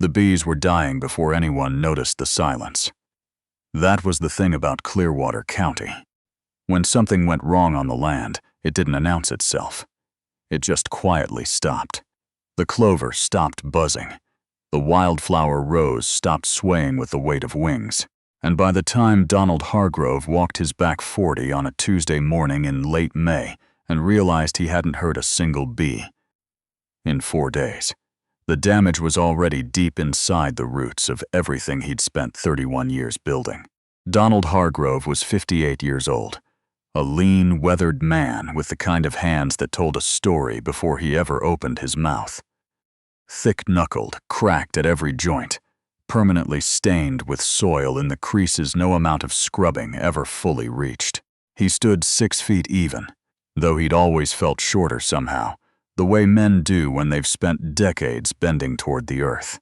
The bees were dying before anyone noticed the silence. That was the thing about Clearwater County. When something went wrong on the land, it didn't announce itself. It just quietly stopped. The clover stopped buzzing. The wildflower rose stopped swaying with the weight of wings. And by the time Donald Hargrove walked his back 40 on a Tuesday morning in late May and realized he hadn't heard a single bee in 4 days, the damage was already deep inside the roots of everything he'd spent 31 years building. Donald Hargrove was 58 years old, a lean, weathered man with the kind of hands that told a story before he ever opened his mouth. Thick-knuckled, cracked at every joint, permanently stained with soil in the creases no amount of scrubbing ever fully reached. He stood 6 feet even, though he'd always felt shorter somehow, the way men do when they've spent decades bending toward the earth.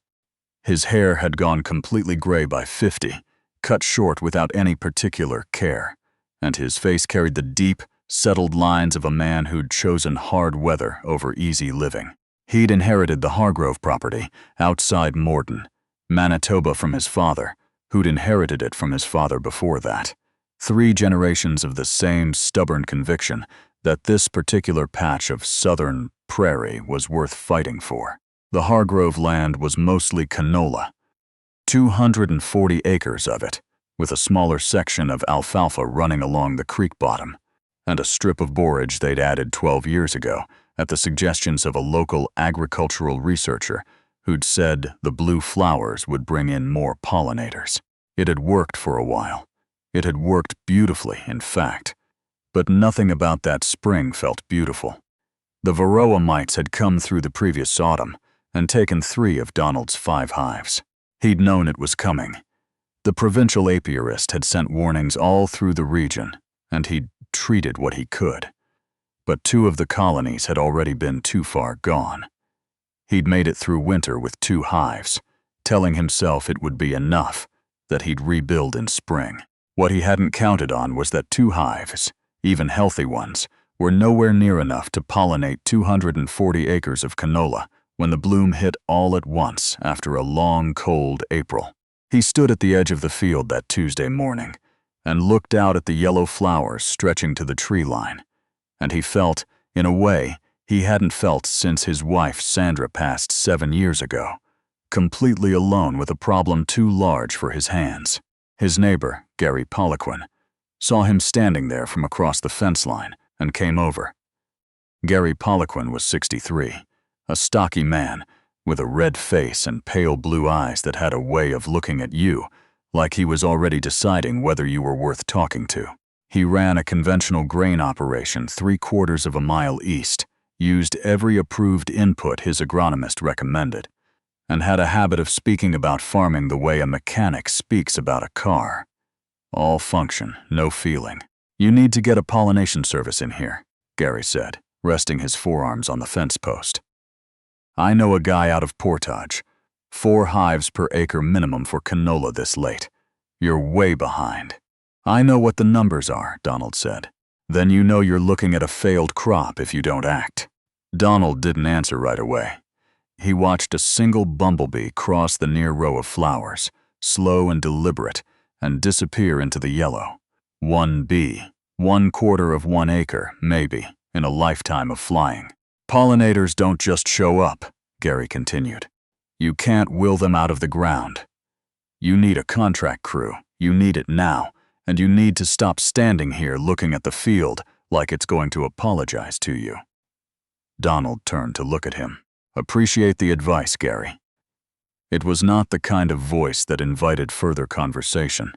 His hair had gone completely gray by 50, cut short without any particular care, and his face carried the deep, settled lines of a man who'd chosen hard weather over easy living. He'd inherited the Hargrove property outside Morden, Manitoba from his father, who'd inherited it from his father before that. 3 generations of the same stubborn conviction that this particular patch of southern prairie was worth fighting for. The Hargrove land was mostly canola, 240 acres of it, with a smaller section of alfalfa running along the creek bottom, and a strip of borage they'd added 12 years ago at the suggestions of a local agricultural researcher who'd said the blue flowers would bring in more pollinators. It had worked for a while. It had worked beautifully, in fact. But nothing about that spring felt beautiful. The varroa mites had come through the previous autumn and taken 3 of Donald's 5 hives. He'd known it was coming. The provincial apiarist had sent warnings all through the region, and he'd treated what he could. But 2 of the colonies had already been too far gone. He'd made it through winter with 2 hives, telling himself it would be enough, that he'd rebuild in spring. What he hadn't counted on was that 2 hives, even healthy ones, were nowhere near enough to pollinate 240 acres of canola when the bloom hit all at once after a long, cold April. He stood at the edge of the field that Tuesday morning and looked out at the yellow flowers stretching to the tree line, and he felt, in a way, he hadn't felt since his wife Sandra passed 7 years ago, completely alone with a problem too large for his hands. His neighbor, Gary Poliquin, saw him standing there from across the fence line and came over. Gary Poliquin was 63, a stocky man with a red face and pale blue eyes that had a way of looking at you like he was already deciding whether you were worth talking to. He ran a conventional grain operation 3/4 of a mile east, used every approved input his agronomist recommended, and had a habit of speaking about farming the way a mechanic speaks about a car. All function, no feeling. "You need to get a pollination service in here," Gary said, resting his forearms on the fence post. "I know a guy out of Portage. 4 hives per acre minimum for canola this late. You're way behind." "I know what the numbers are," Donald said. "Then you know you're looking at a failed crop if you don't act." Donald didn't answer right away. He watched a single bumblebee cross the near row of flowers, slow and deliberate, and disappear into the yellow. 1 bee, 1/4 of 1 acre, maybe, in a lifetime of flying. "Pollinators don't just show up," Gary continued. "You can't will them out of the ground. You need a contract crew. You need it now, and you need to stop standing here looking at the field like it's going to apologize to you." Donald turned to look at him. "Appreciate the advice, Gary." It was not the kind of voice that invited further conversation.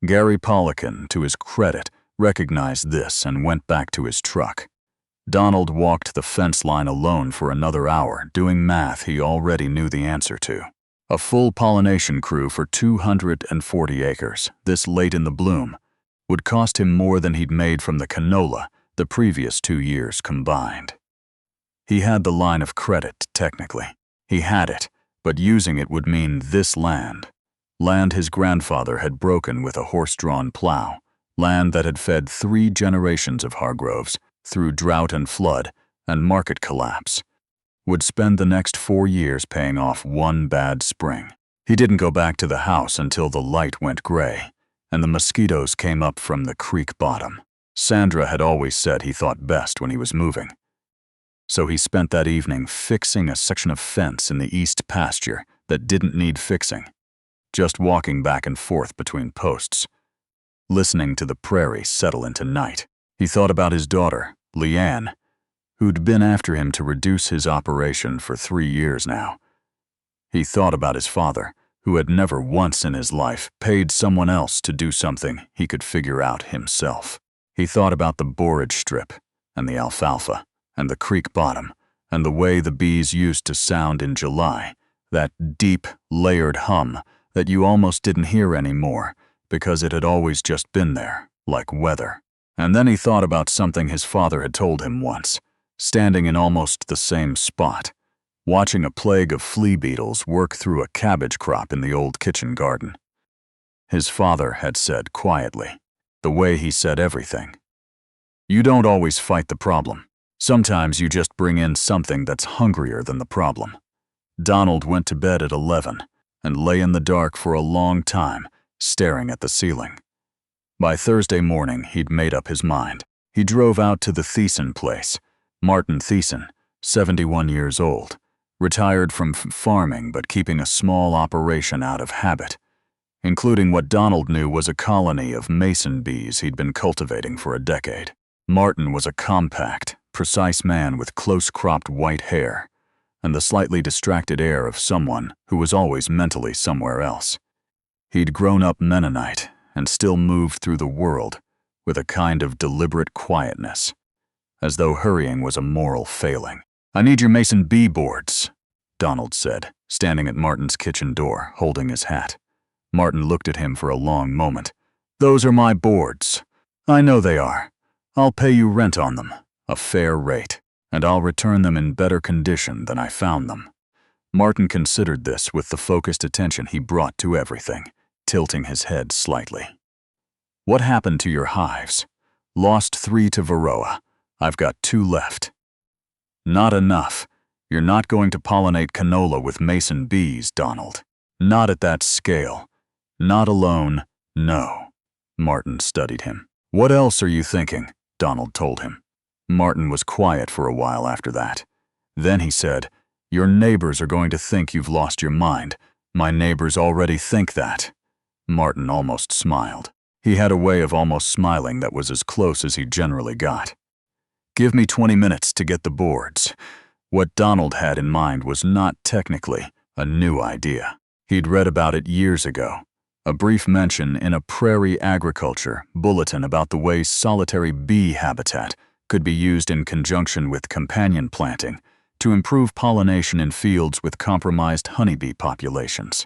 Gary Poliquin, to his credit, recognized this and went back to his truck. Donald walked the fence line alone for another hour, doing math he already knew the answer to. A full pollination crew for 240 acres, this late in the bloom, would cost him more than he'd made from the canola the previous 2 years combined. He had the line of credit, technically. He had it, but using it would mean this land. Land his grandfather had broken with a horse-drawn plow. Land that had fed 3 generations of Hargroves through drought and flood and market collapse. would spend the next 4 years paying off one bad spring. He didn't go back to the house until the light went gray, and the mosquitoes came up from the creek bottom. Sandra had always said he thought best when he was moving. So he spent that evening fixing a section of fence in the east pasture that didn't need fixing, just walking back and forth between posts, listening to the prairie settle into night. He thought about his daughter, Leanne, who'd been after him to reduce his operation for 3 years now. He thought about his father, who had never once in his life paid someone else to do something he could figure out himself. He thought about the borage strip, and the alfalfa, and the creek bottom, and the way the bees used to sound in July, that deep, layered hum that you almost didn't hear anymore because it had always just been there, like weather. And then he thought about something his father had told him once, standing in almost the same spot, watching a plague of flea beetles work through a cabbage crop in the old kitchen garden. His father had said quietly, the way he said everything, "You don't always fight the problem. Sometimes you just bring in something that's hungrier than the problem." Donald went to bed at 11 and lay in the dark for a long time, staring at the ceiling. By Thursday morning, he'd made up his mind. He drove out to the Thiessen place. Martin Thiessen, 71 years old, retired from farming but keeping a small operation out of habit, including what Donald knew was a colony of mason bees he'd been cultivating for a decade. Martin was a compact, precise man with close-cropped white hair and the slightly distracted air of someone who was always mentally somewhere else. He'd grown up Mennonite and still moved through the world with a kind of deliberate quietness, as though hurrying was a moral failing. "I need your mason bee boards," Donald said, standing at Martin's kitchen door, holding his hat. Martin looked at him for a long moment. "Those are my boards. I know they are. I'll pay you rent on them, a fair rate, and I'll return them in better condition than I found them." Martin considered this with the focused attention he brought to everything, tilting his head slightly. "What happened to your hives?" "Lost 3 to varroa. I've got 2 left." "Not enough. You're not going to pollinate canola with mason bees, Donald. Not at that scale. Not alone, no." Martin studied him. "What else are you thinking?" Donald told him. Martin was quiet for a while after that. Then he said, "Your neighbors are going to think you've lost your mind. My neighbors already think that." Martin almost smiled. He had a way of almost smiling that was as close as he generally got. "Give me 20 minutes to get the boards." What Donald had in mind was not technically a new idea. He'd read about it years ago, a brief mention in a prairie agriculture bulletin about the way solitary bee habitat could be used in conjunction with companion planting to improve pollination in fields with compromised honeybee populations.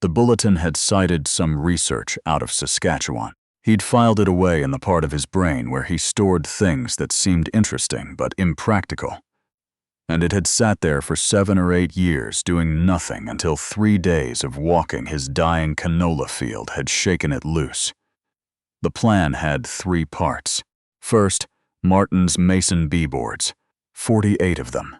The bulletin had cited some research out of Saskatchewan. He'd filed it away in the part of his brain where he stored things that seemed interesting but impractical. And it had sat there for 7 or 8 years doing nothing until 3 days of walking his dying canola field had shaken it loose. The plan had 3 parts. First, Martin's mason bee boards, 48 of them,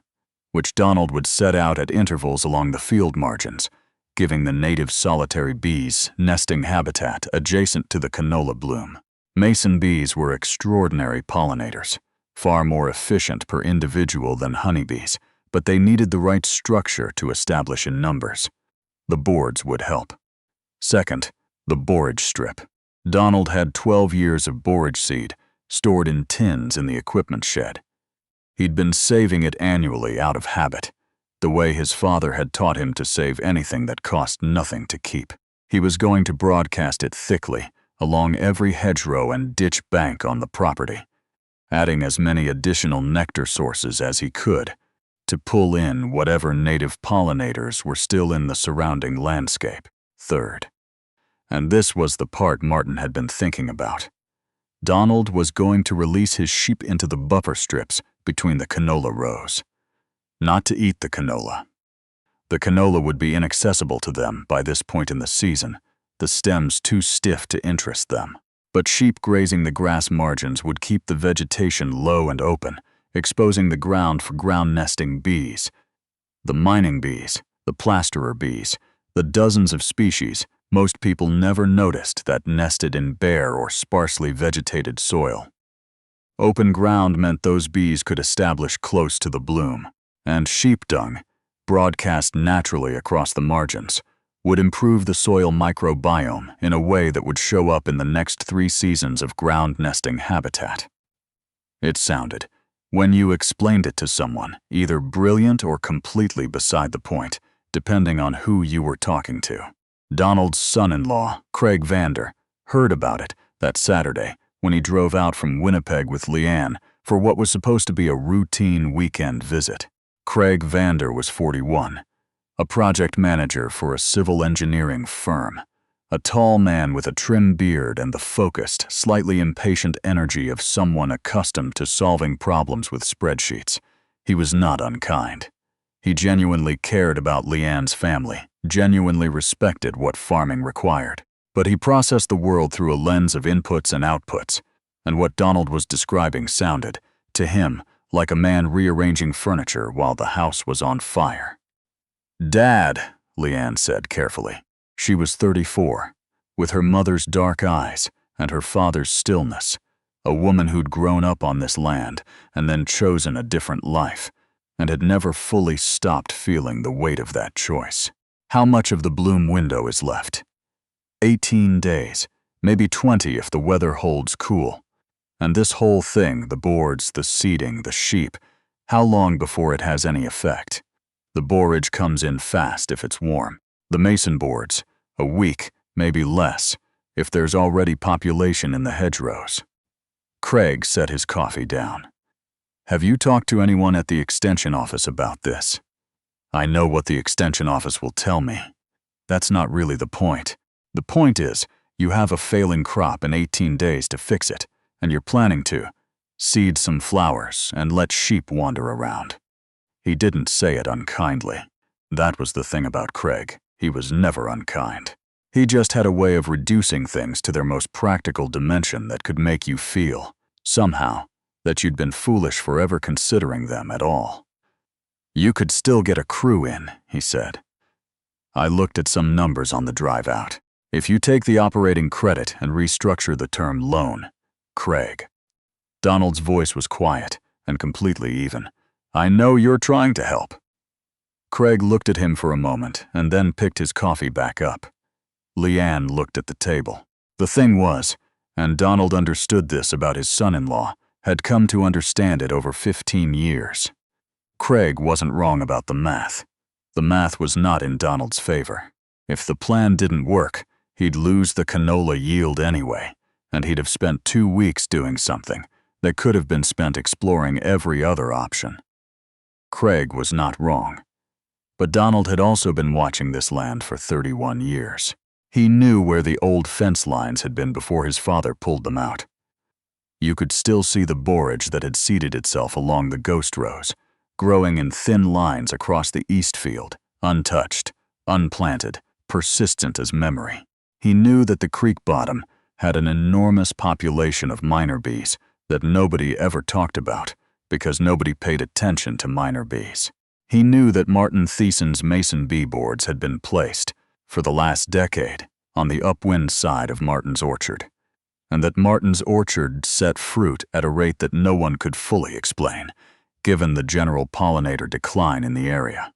which Donald would set out at intervals along the field margins, giving the native solitary bees nesting habitat adjacent to the canola bloom. Mason bees were extraordinary pollinators, far more efficient per individual than honeybees, but they needed the right structure to establish in numbers. The boards would help. Second, the borage strip. Donald had 12 years of borage seed stored in tins in the equipment shed. He'd been saving it annually out of habit, the way his father had taught him to save anything that cost nothing to keep. He was going to broadcast it thickly along every hedgerow and ditch bank on the property, adding as many additional nectar sources as he could to pull in whatever native pollinators were still in the surrounding landscape. Third, and this was the part Martin had been thinking about, Donald was going to release his sheep into the buffer strips between the canola rows. Not to eat the canola. The canola would be inaccessible to them by this point in the season, the stems too stiff to interest them. But sheep grazing the grass margins would keep the vegetation low and open, exposing the ground for ground-nesting bees. The mining bees, the plasterer bees, the dozens of species most people never noticed that nested in bare or sparsely vegetated soil. Open ground meant those bees could establish close to the bloom, and sheep dung, broadcast naturally across the margins, would improve the soil microbiome in a way that would show up in the next 3 seasons of ground-nesting habitat. It sounded, when you explained it to someone, either brilliant or completely beside the point, depending on who you were talking to. Donald's son-in-law, Craig Vander, heard about it that Saturday when he drove out from Winnipeg with Leanne for what was supposed to be a routine weekend visit. Craig Vander was 41, a project manager for a civil engineering firm, a tall man with a trim beard and the focused, slightly impatient energy of someone accustomed to solving problems with spreadsheets. He was not unkind. He genuinely cared about Leanne's family, genuinely respected what farming required. But he processed the world through a lens of inputs and outputs, and what Donald was describing sounded, to him, like a man rearranging furniture while the house was on fire. "Dad," Leanne said carefully. She was 34, with her mother's dark eyes and her father's stillness, a woman who'd grown up on this land and then chosen a different life, and had never fully stopped feeling the weight of that choice. "How much of the bloom window is left?" 18 days, maybe 20 if the weather holds cool. And this whole thing, the boards, the seeding, the sheep, how long before it has any effect? The borage comes in fast if it's warm. The mason boards, a week, maybe less, if there's already population in the hedgerows. Craig set his coffee down. "Have you talked to anyone at the extension office about this?" "I know what the extension office will tell me. That's not really the point. The point is, you have a failing crop in 18 days to fix it, and you're planning to seed some flowers and let sheep wander around." He didn't say it unkindly. That was the thing about Craig. He was never unkind. He just had a way of reducing things to their most practical dimension that could make you feel, somehow, that you'd been foolish for ever considering them at all. "You could still get a crew in," he said. "I looked at some numbers on the drive out. If you take the operating credit and restructure the term loan, Craig." Donald's voice was quiet and completely even. "I know you're trying to help." Craig looked at him for a moment and then picked his coffee back up. Leanne looked at the table. The thing was, and Donald understood this about his son-in-law, had come to understand it over 15 years. Craig wasn't wrong about the math. The math was not in Donald's favor. If the plan didn't work, he'd lose the canola yield anyway, and he'd have spent 2 weeks doing something that could have been spent exploring every other option. Craig was not wrong. But Donald had also been watching this land for 31 years. He knew where the old fence lines had been before his father pulled them out. You could still see the borage that had seeded itself along the ghost rows, growing in thin lines across the east field, untouched, unplanted, persistent as memory. He knew that the creek bottom had an enormous population of miner bees that nobody ever talked about because nobody paid attention to miner bees. He knew that Martin Thiessen's mason bee boards had been placed, for the last decade, on the upwind side of Martin's orchard, and that Martin's orchard set fruit at a rate that no one could fully explain, given the general pollinator decline in the area.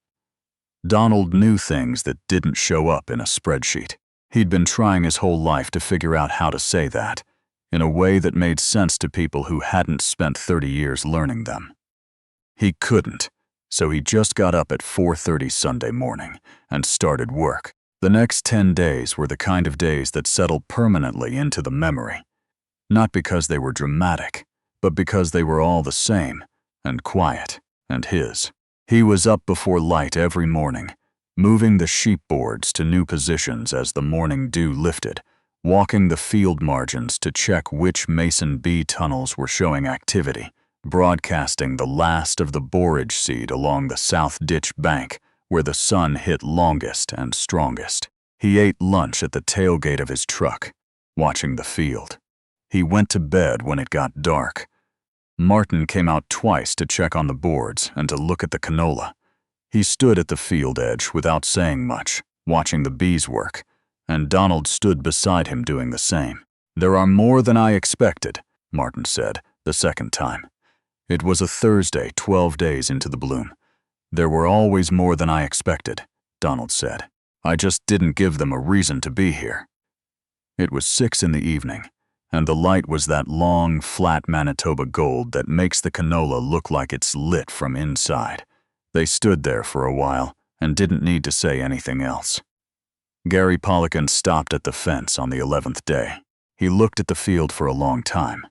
Donald knew things that didn't show up in a spreadsheet. He'd been trying his whole life to figure out how to say that, in a way that made sense to people who hadn't spent 30 years learning them. He couldn't, so he just got up at 4:30 Sunday morning and started work. The next 10 days were the kind of days that settled permanently into the memory, not because they were dramatic, but because they were all the same, and quiet, and his. He was up before light every morning, moving the sheep boards to new positions as the morning dew lifted, walking the field margins to check which mason bee tunnels were showing activity, broadcasting the last of the borage seed along the south ditch bank where the sun hit longest and strongest. He ate lunch at the tailgate of his truck, watching the field. He went to bed when it got dark, Martin came out twice to check on the boards and to look at the canola. He stood at the field edge without saying much, watching the bees work, and Donald stood beside him doing the same. "There are more than I expected," Martin said, the second time. It was a Thursday, 12 days into the bloom. "There were always more than I expected," Donald said. "I just didn't give them a reason to be here." It was 6 in the evening, and the light was that long, flat Manitoba gold that makes the canola look like it's lit from inside. They stood there for a while and didn't need to say anything else. Gary Poliquin stopped at the fence on the 11th day. He looked at the field for a long time.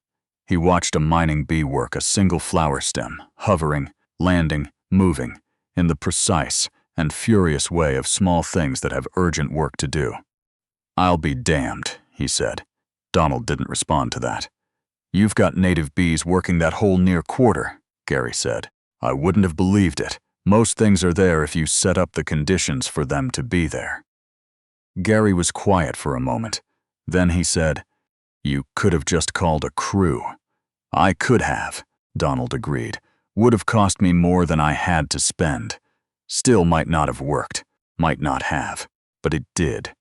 He watched a mining bee work a single flower stem, hovering, landing, moving, in the precise and furious way of small things that have urgent work to do. "I'll be damned," he said. Donald didn't respond to that. "You've got native bees working that whole near quarter," Gary said. "I wouldn't have believed it. Most things are there if you set up the conditions for them to be there." Gary was quiet for a moment. Then he said, "You could have just called a crew." "I could have," Donald agreed. "Would have cost me more than I had to spend. Still might not have worked, might not have, but it did."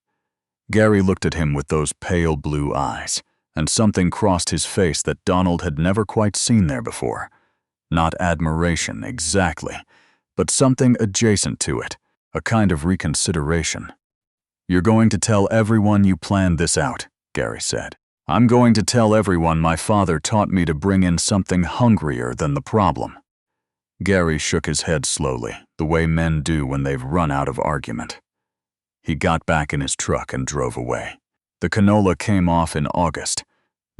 Gary looked at him with those pale blue eyes, and something crossed his face that Donald had never quite seen there before. Not admiration, exactly, but something adjacent to it, a kind of reconsideration. "You're going to tell everyone you planned this out," Gary said. "I'm going to tell everyone my father taught me to bring in something hungrier than the problem." Gary shook his head slowly, the way men do when they've run out of argument. He got back in his truck and drove away. The canola came off in August.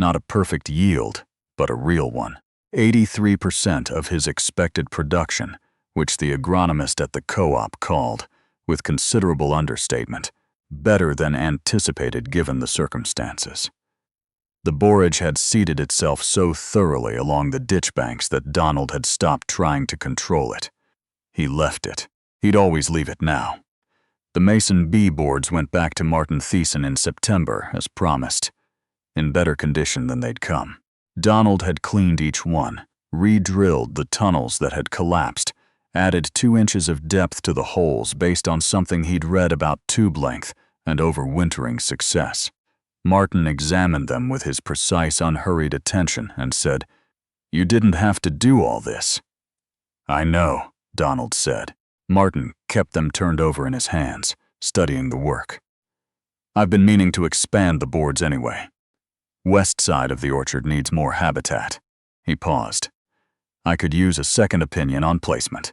Not a perfect yield, but a real one. 83% of his expected production, which the agronomist at the co-op called, with considerable understatement, better than anticipated given the circumstances. The borage had seeded itself so thoroughly along the ditch banks that Donald had stopped trying to control it. He left it. He'd always leave it now. The mason bee boards went back to Martin Thiessen in September, as promised, in better condition than they'd come. Donald had cleaned each one, re-drilled the tunnels that had collapsed, added 2 inches of depth to the holes based on something he'd read about tube length and overwintering success. Martin examined them with his precise, unhurried attention and said, "You didn't have to do all this." "I know," Donald said. Martin kept them turned over in his hands, studying the work. "I've been meaning to expand the boards anyway. West side of the orchard needs more habitat." He paused. "I could use a second opinion on placement."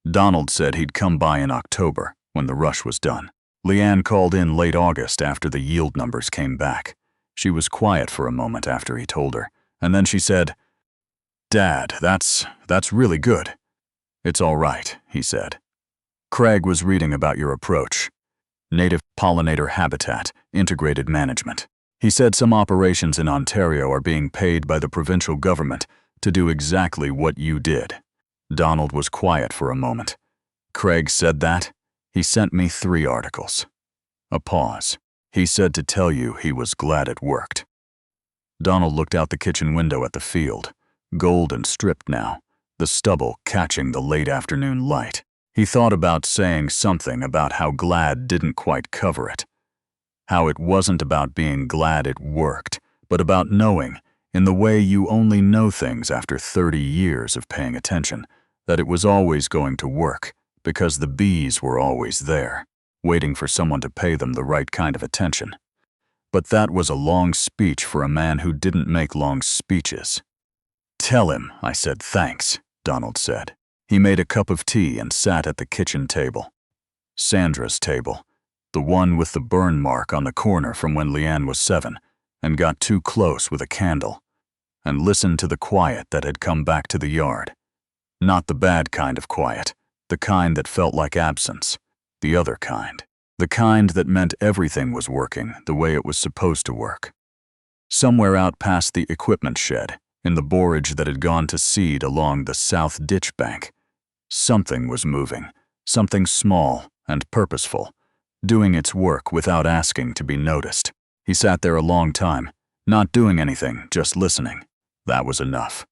Donald said he'd come by in October, when the rush was done. Leanne called in late August after the yield numbers came back. She was quiet for a moment after he told her, and then she said, "Dad, that's really good." "It's all right," he said. "Craig was reading about your approach. Native pollinator habitat, integrated management. He said some operations in Ontario are being paid by the provincial government to do exactly what you did." Donald was quiet for a moment. "Craig said that? He sent me 3 articles." A pause. "He said to tell you he was glad it worked." Donald looked out the kitchen window at the field, golden stripped now, the stubble catching the late afternoon light. He thought about saying something about how glad didn't quite cover it. How it wasn't about being glad it worked, but about knowing, in the way you only know things after 30 years of paying attention, that it was always going to work, because the bees were always there, waiting for someone to pay them the right kind of attention. But that was a long speech for a man who didn't make long speeches. "Tell him I said thanks," Donald said. He made a cup of tea and sat at the kitchen table. Sandra's table, the one with the burn mark on the corner from when Leanne was 7, and got too close with a candle, and listened to the quiet that had come back to the yard. Not the bad kind of quiet, the kind that felt like absence, the other kind. The kind that meant everything was working the way it was supposed to work. Somewhere out past the equipment shed, in the borage that had gone to seed along the south ditch bank, something was moving, something small and purposeful, doing its work without asking to be noticed. He sat there a long time, not doing anything, just listening. That was enough.